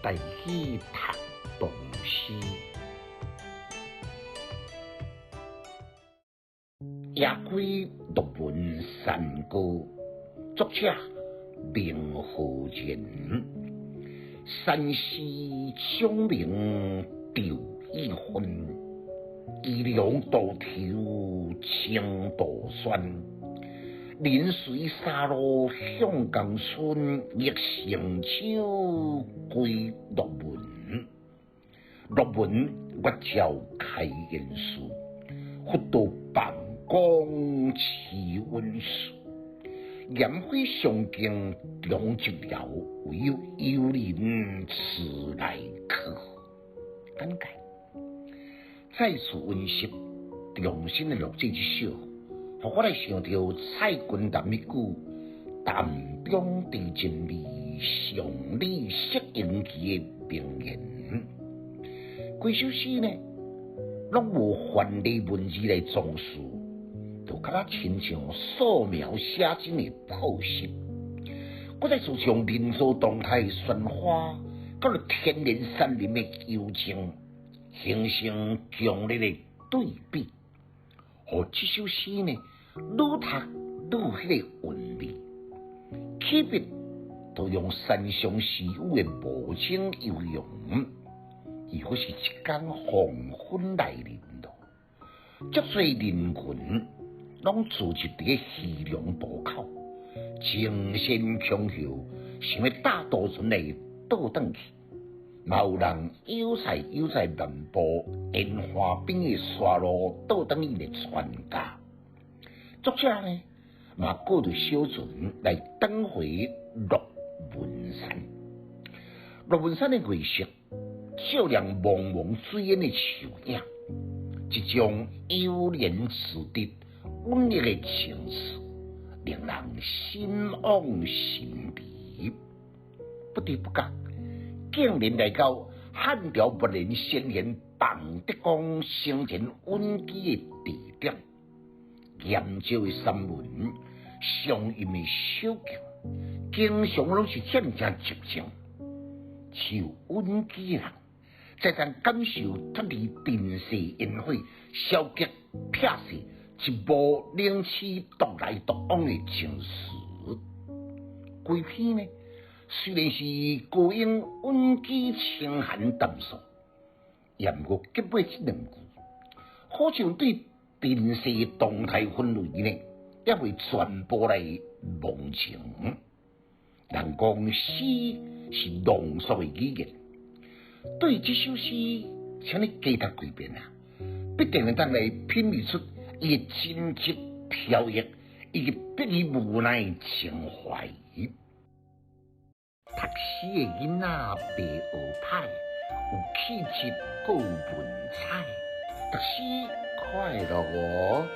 带去读唐诗。夜归独闻山歌，作者明和前。山势昌明调意分，宜良渡头青渡山。临水沙路向江村，逆成秋归鹿门。鹿门月照开颜树，忽到傍光起温树。烟火上京中寂寥，唯有幽人迟来客。简介：再次温习重新的录制这首，互我来想到蔡君南一句“淡中地真味，常理适应期”的名言。规首诗呢，拢无繁丽文字来装饰，就敢若亲像素描写真的朴实。我再次将人造动态宣化，到了天然山林的幽静，形成强烈的对比。互这首诗呢，愈读愈有迄个韵味。起笔都用山上习武的无情悠扬，亦或是一天黄昏来临咯。足多人群拢聚集伫个溪梁渡口，争先恐后，想要搭渡船来倒转去。嘛有人悠哉漫步沿河边的沙路倒转去的船家。作者呢，嘛过着小船来返回鹿文山。鹿文山的月色照亮茫茫水烟的树影，一种悠然自得、温热的情绪，令人心往心离。不知不觉，竟然来到汉朝末年先贤庞德公生前稳居的地点。严昭的散文、上音的小径，经常拢是渐渐寂静。只有稳居人，才能感受脱离尘世烟火、消极撇世，一部灵气独来独往的情绪。规篇呢，虽然是高音稳居清寒淡爽，也毋过结尾这两句，好像对尘世动态氛围呢，也会传播来忘情。人讲诗是浓缩的语言，对这首诗，请你加读几遍啊，必定会当来品味出伊的真挚飘逸，以及迫于无奈的情怀。读诗的囡仔白学派，有气质，够有文采，读诗快乐哦。